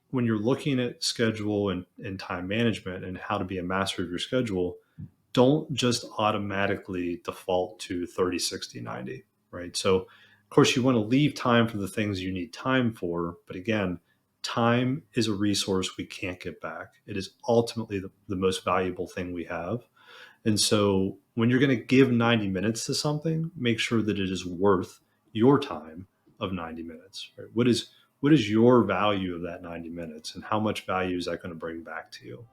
when you're looking at schedule and time management and how to be a master of your schedule, don't just automatically default to 30, 60, 90, right? So, of course, you want to leave time for the things you need time for. But again, time is a resource we can't get back. It is ultimately the most valuable thing we have. And so, when you're going to give 90 minutes to something, make sure that it is worth your time of 90 minutes, right? What is your value of that 90 minutes, and how much value is that going to bring back to you?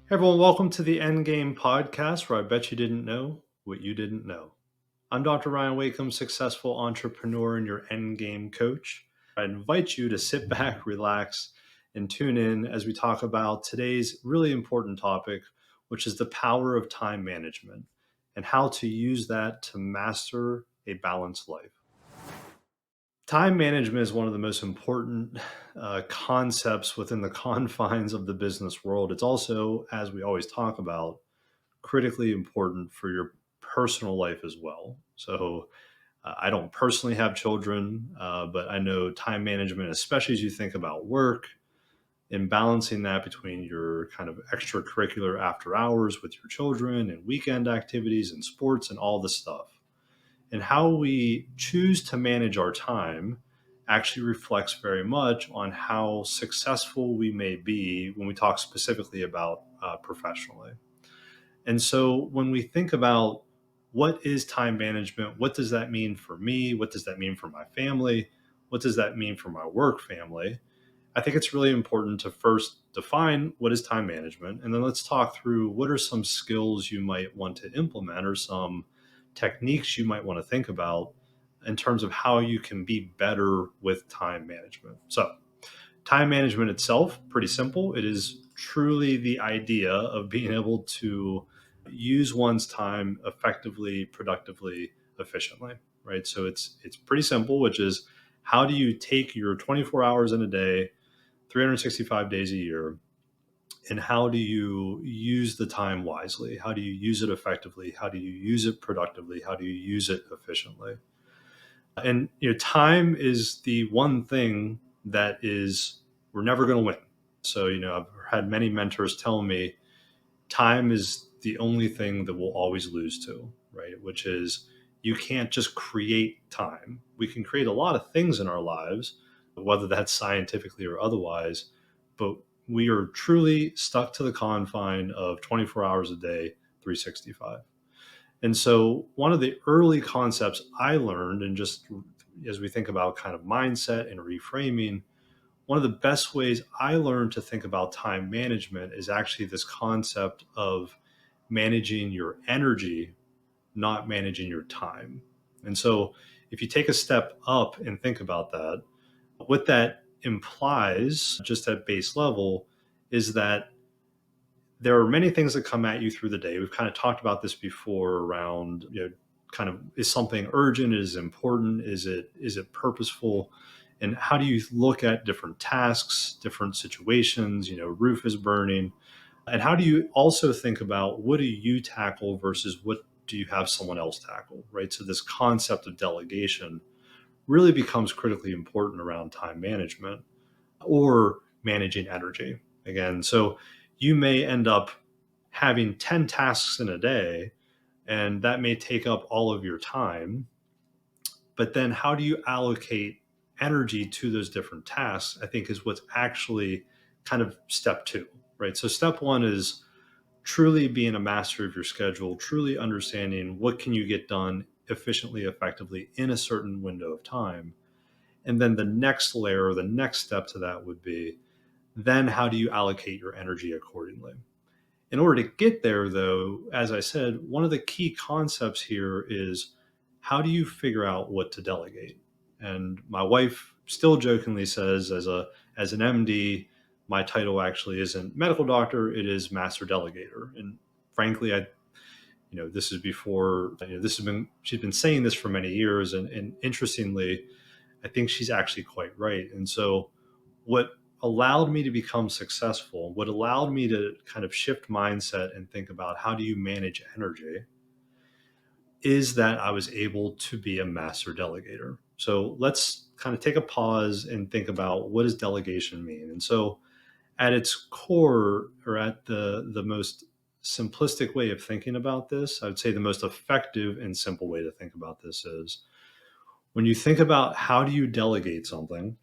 Hey everyone, welcome to the Endgame podcast, where I bet you didn't know what you didn't know. I'm Dr. Ryan Wakim, successful entrepreneur and your Endgame coach. I invite you to sit back, relax, and tune in as we talk about today's really important topic, which is the power of time management and how to use that to master a balanced life. Time management is one of the most important concepts within the confines of the business world. It's also, as we always talk about, critically important for your personal life as well. So, I don't personally have children, but I know time management, especially as you think about work and balancing that between your kind of extracurricular after hours with your children and weekend activities and sports and all this stuff. And how we choose to manage our time actually reflects very much on how successful we may be when we talk specifically about professionally. And so when we think about what is time management, what does that mean for me? What does that mean for my family? What does that mean for my work family? I think it's really important to first define what is time management. And then let's talk through what are some skills you might want to implement or some techniques you might want to think about in terms of how you can be better with time management. So, time management itself, pretty simple. It is truly the idea of being able to use one's time effectively, productively, efficiently, right? So it's pretty simple, which is how do you take your 24 hours in a day, 365 days a year, and how do you use the time wisely? How do you use it effectively? How do you use it productively? How do you use it efficiently? And time is the one thing that is we're never going to win. So I've had many mentors tell me time is the only thing that we'll always lose to, right? Which is you can't just create time. We can create a lot of things in our lives, whether that's scientifically or otherwise, but we are truly stuck to the confine of 24 hours a day, 365. And so, one of the early concepts I learned, and just as we think about kind of mindset and reframing, one of the best ways I learned to think about time management is actually this concept of managing your energy, not managing your time. And so, if you take a step up and think about that, what that implies, just at base level, is that there are many things that come at you through the day. We've kind of talked about this before around, kind of, is something urgent? Is it important? Is it purposeful? And how do you look at different tasks, different situations? Roof is burning. And how do you also think about what do you tackle versus what do you have someone else tackle, right? So this concept of delegation really becomes critically important around time management or managing energy. Again, so you may end up having 10 tasks in a day, and that may take up all of your time. But then how do you allocate energy to those different tasks? I think is what's actually kind of step two, right? So step one is truly being a master of your schedule, truly understanding what can you get done efficiently, effectively in a certain window of time. And then the next layer or the next step to that would be then how do you allocate your energy accordingly? In order to get there, though, as I said, one of the key concepts here is how do you figure out what to delegate? And my wife still jokingly says, as an MD, my title actually isn't medical doctor; it is master delegator. And frankly, this is before this has been she's been saying this for many years, and interestingly, I think she's actually quite right. And so, what allowed me to become successful, what allowed me to kind of shift mindset and think about how do you manage energy, is that I was able to be a master delegator. So let's kind of take a pause and think about, what does delegation mean? And so at its core, or at the most simplistic way of thinking about this, I would say the most effective and simple way to think about this is, when you think about how do you delegate something,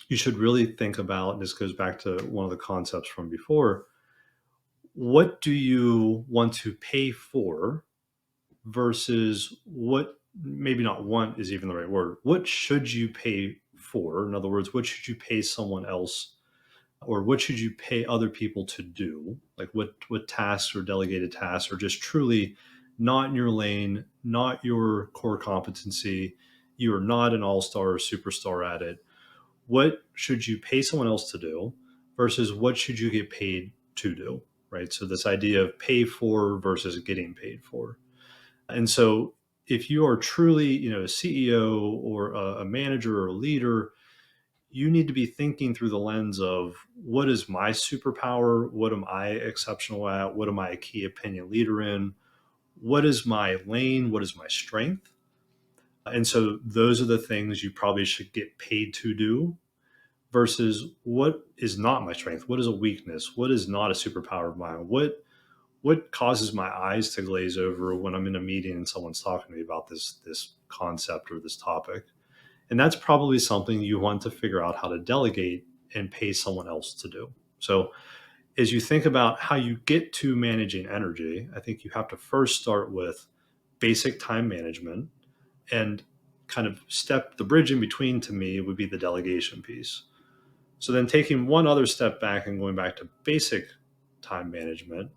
you should really think about, and this goes back to one of the concepts from before, what do you want to pay for versus what, maybe not want is even the right word, what should you pay for? In other words, what should you pay someone else, or what should you pay other people to do? Like what tasks or delegated tasks are just truly not in your lane, not your core competency. You are not an all-star or superstar at it. What should you pay someone else to do versus what should you get paid to do? Right. So this idea of pay for versus getting paid for. And so if you are truly, a CEO or a manager or a leader, you need to be thinking through the lens of, what is my superpower? What am I exceptional at? What am I a key opinion leader in? What is my lane? What is my strength? And so those are the things you probably should get paid to do, versus what is not my strength? What is a weakness? What is not a superpower of mine? What causes my eyes to glaze over when I'm in a meeting and someone's talking to me about this concept or this topic? And that's probably something you want to figure out how to delegate and pay someone else to do. So as you think about how you get to managing energy, I think you have to first start with basic time management, and kind of step the bridge in between, to me, would be the delegation piece. So then taking one other step back and going back to basic time management,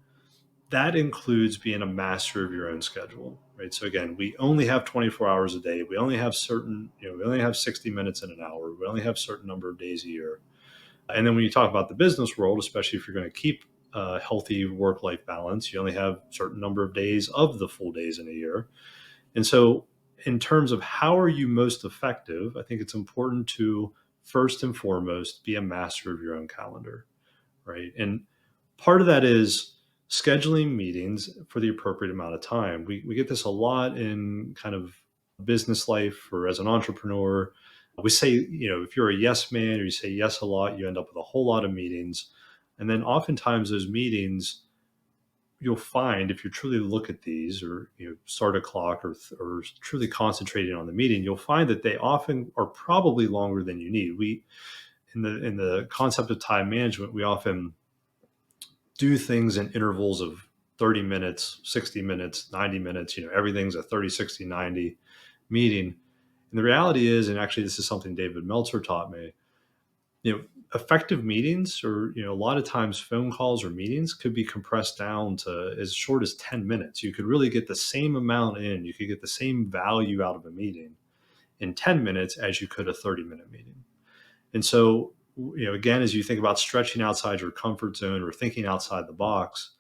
that includes being a master of your own schedule, right? So again, we only have 24 hours a day. We only have we only have 60 minutes in an hour. We only have a certain number of days a year. And then when you talk about the business world, especially if you're going to keep a healthy work-life balance, you only have a certain number of days of the full days in a year. And so in terms of how are you most effective, I think it's important to first and foremost be a master of your own calendar, right? And part of that is scheduling meetings for the appropriate amount of time. We get this a lot in kind of business life or as an entrepreneur. We say, if you're a yes man or you say yes a lot, you end up with a whole lot of meetings. And then oftentimes those meetings, you'll find, if you truly look at these, or start a clock, or truly concentrating on the meeting, you'll find that they often are probably longer than you need. We, in the concept of time management, we often do things in intervals of 30 minutes, 60 minutes, 90 minutes. Everything's a 30, 60, 90 meeting. And the reality is, and actually this is something David Meltzer taught me, effective meetings, or a lot of times phone calls or meetings, could be compressed down to as short as 10 minutes. You could really get the same amount in, you could get the same value out of a meeting in 10 minutes as you could a 30-minute meeting. And so, again, as you think about stretching outside your comfort zone or thinking outside the box,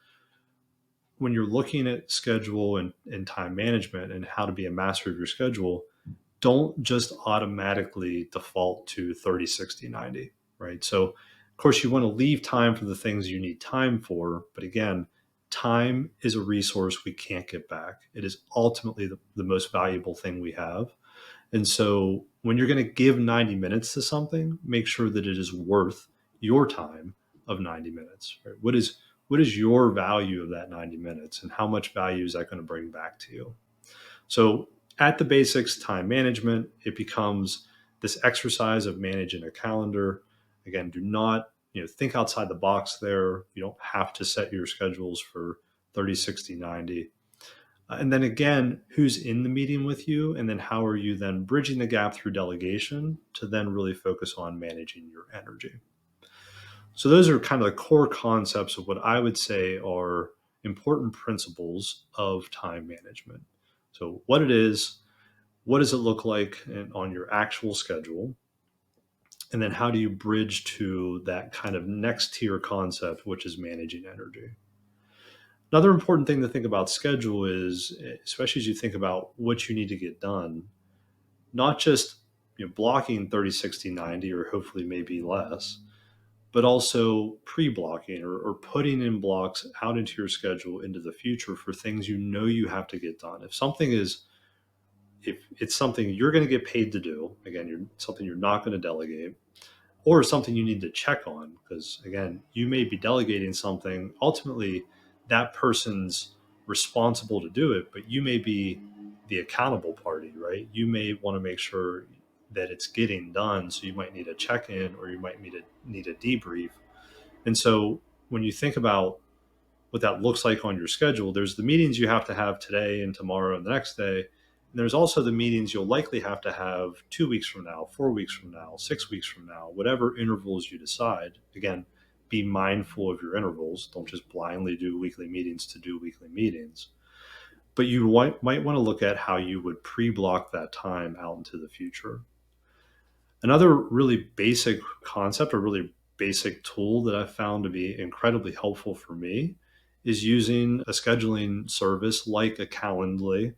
when you're looking at schedule and time management and how to be a master of your schedule, don't just automatically default to 30, 60, 90, right? So, of course, you want to leave time for the things you need time for. But again, time is a resource we can't get back. It is ultimately the most valuable thing we have. And so when you're going to give 90 minutes to something, make sure that it is worth your time of 90 minutes. Right? What is your value of that 90 minutes, and how much value is that going to bring back to you? So at the basics, time management, it becomes this exercise of managing a calendar. Again, do not, think outside the box there. You don't have to set your schedules for 30, 60, 90. And then again, who's in the meeting with you? And then how are you then bridging the gap through delegation to then really focus on managing your energy? So those are kind of the core concepts of what I would say are important principles of time management. So what it is, what does it look like on your actual schedule? And then how do you bridge to that kind of next tier concept, which is managing energy? Another important thing to think about schedule is, especially as you think about what you need to get done, not just blocking 30, 60, 90, or hopefully maybe less, but also pre-blocking or putting in blocks out into your schedule into the future for things you know you have to get done. If it's something you're going to get paid to do, again, something you're not going to delegate, or something you need to check on, because again, you may be delegating something. Ultimately, that person's responsible to do it, but you may be the accountable party, right? You may want to make sure that it's getting done. So you might need a check in, or you might need a debrief. And so when you think about what that looks like on your schedule, there's the meetings you have to have today and tomorrow and the next day. And there's also the meetings you'll likely have to have 2 weeks from now, 4 weeks from now, 6 weeks from now, whatever intervals you decide. Again, be mindful of your intervals. Don't just blindly do weekly meetings to do weekly meetings. But you might want to look at how you would pre block that time out into the future. Another really basic concept or really basic tool that I found to be incredibly helpful for me is using a scheduling service like a Calendly,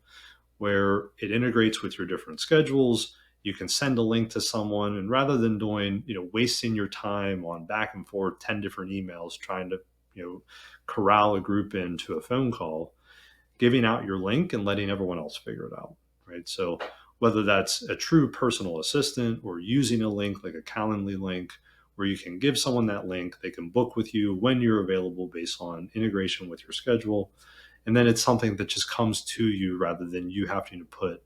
where it integrates with your different schedules. You can send a link to someone, and rather than wasting your time on back and forth 10 different emails trying to, corral a group into a phone call, giving out your link and letting everyone else figure it out, right? So whether that's a true personal assistant or using a link like a Calendly link where you can give someone that link, they can book with you when you're available based on integration with your schedule. And then it's something that just comes to you rather than you having to put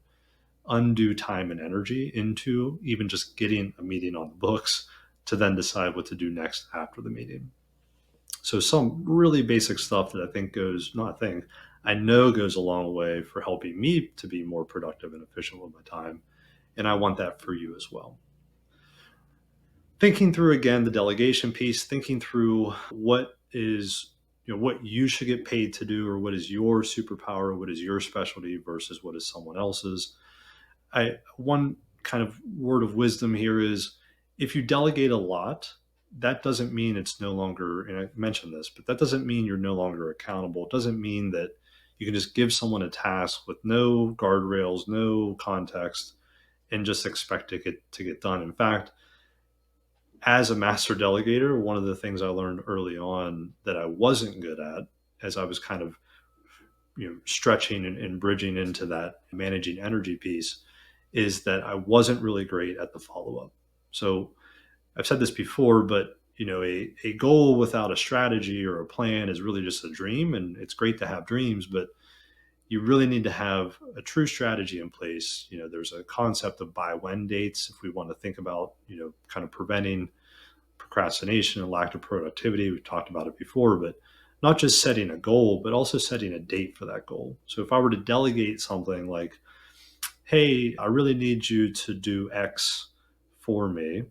undue time and energy into even just getting a meeting on the books to then decide what to do next after the meeting. So some really basic stuff that I know goes a long way for helping me to be more productive and efficient with my time. And I want that for you as well. Thinking through again the delegation piece, thinking through what you should get paid to do, or what is your superpower, what is your specialty versus what is someone else's. One kind of word of wisdom here is if you delegate a lot, that doesn't mean it's no longer, and I mentioned this, but that doesn't mean you're no longer accountable. It doesn't mean that you can just give someone a task with no guardrails, no context, and just expect it to get done. In fact, as a master delegator, one of the things I learned early on that I wasn't good at, as I was kind of stretching and bridging into that managing energy piece, is that I wasn't really great at the follow up. So I've said this before, but a goal without a strategy or a plan is really just a dream, and it's great to have dreams, but you really need to have a true strategy in place. There's a concept of buy when dates if we want to think about kind of preventing procrastination and lack of productivity. We've talked about it before, but not just setting a goal, but also setting a date for that goal. So if I were to delegate something like, hey, I really need you to do X for me,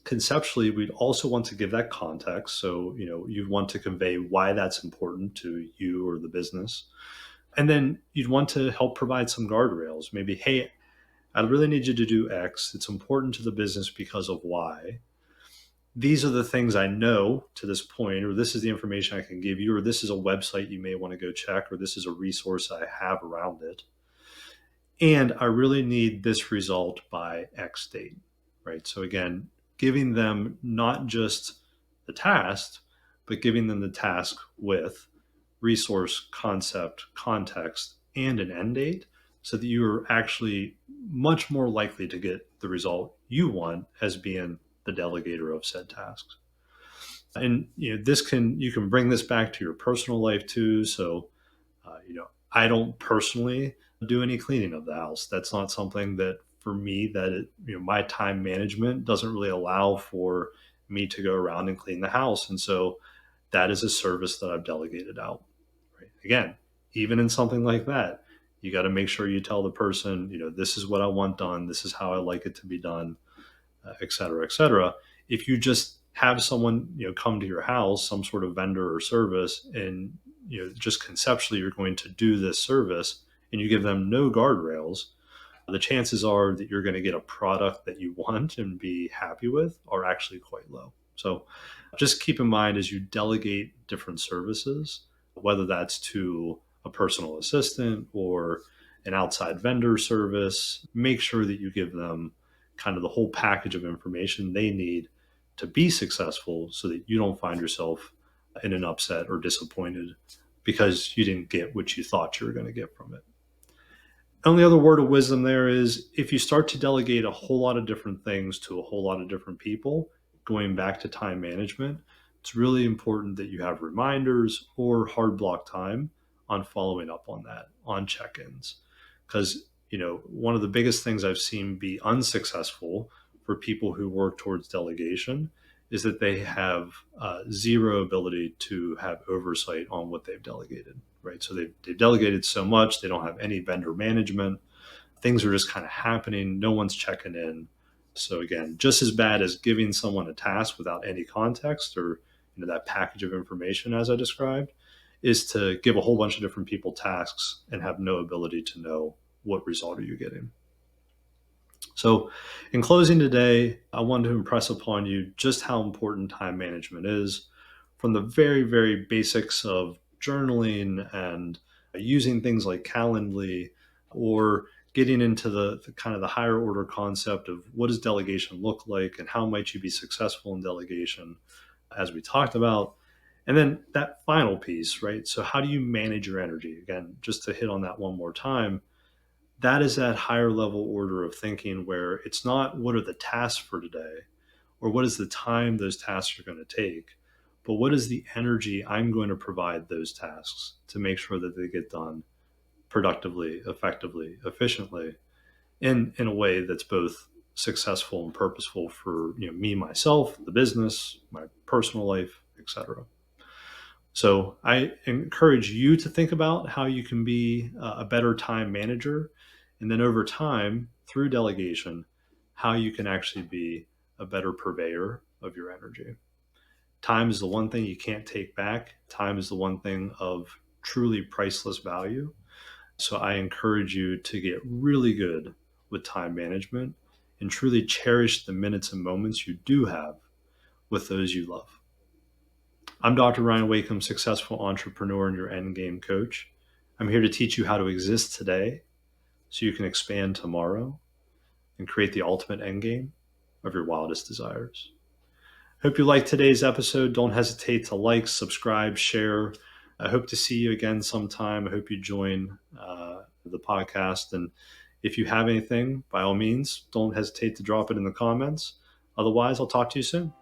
conceptually, we'd also want to give that context. So, you'd want to convey why that's important to you or the business. And then you'd want to help provide some guardrails. Maybe, hey, I really need you to do X. It's important to the business because of Y. These are the things I know to this point, or this is the information I can give you, or this is a website you may want to go check, or this is a resource I have around it. And I really need this result by X date, right? So again, giving them not just the task, but giving them the task with resource, concept, context, and an end date so that you are actually much more likely to get the result you want as being the delegator of said tasks. And you can bring this back to your personal life too. So I don't personally do any cleaning of the house. That's not something that for me my time management doesn't really allow for me to go around and clean the house. And so that is a service that I've delegated out. Right? Again, even in something like that, you got to make sure you tell the person, this is what I want done. This is how I like it to be done, et cetera, et cetera. If you just have someone, come to your house, some sort of vendor or service, and, just conceptually, you're going to do this service and you give them no guardrails, the chances are that you're going to get a product that you want and be happy with are actually quite low. So just keep in mind as you delegate different services, whether that's to a personal assistant or an outside vendor service, make sure that you give them kind of the whole package of information they need to be successful so that you don't find yourself in an upset or disappointed because you didn't get what you thought you were going to get from it. Only other word of wisdom there is if you start to delegate a whole lot of different things to a whole lot of different people, going back to time management, it's really important that you have reminders or hard block time on following up on that, on check ins. Because, one of the biggest things I've seen be unsuccessful for people who work towards delegation is that they have zero ability to have oversight on what they've delegated, right? So they've delegated so much, they don't have any vendor management. Things are just kind of happening. No one's checking in. So again, just as bad as giving someone a task without any context or that package of information as I described, is to give a whole bunch of different people tasks and have no ability to know what result are you getting. So, in closing today, I wanted to impress upon you just how important time management is, from the very, very basics of journaling and using things like Calendly, or getting into the kind of the higher order concept of what does delegation look like and how might you be successful in delegation, as we talked about. And then that final piece, right? So, how do you manage your energy? Again, just to hit on that one more time, that is that higher level order of thinking where it's not what are the tasks for today or what is the time those tasks are going to take, but what is the energy I'm going to provide those tasks to make sure that they get done productively, effectively, efficiently, in a way that's both successful and purposeful for me, myself, the business, my personal life, etc. So I encourage you to think about how you can be a better time manager. And then over time, through delegation, how you can actually be a better purveyor of your energy. Time is the one thing you can't take back. Time is the one thing of truly priceless value. So I encourage you to get really good with time management and truly cherish the minutes and moments you do have with those you love. I'm Dr. Ryan Wakim, successful entrepreneur and your endgame coach. I'm here to teach you how to exist today so you can expand tomorrow and create the ultimate endgame of your wildest desires. Hope you liked today's episode. Don't hesitate to like, subscribe, share. I hope to see you again sometime. I hope you join the podcast. And if you have anything, by all means, don't hesitate to drop it in the comments. Otherwise, I'll talk to you soon.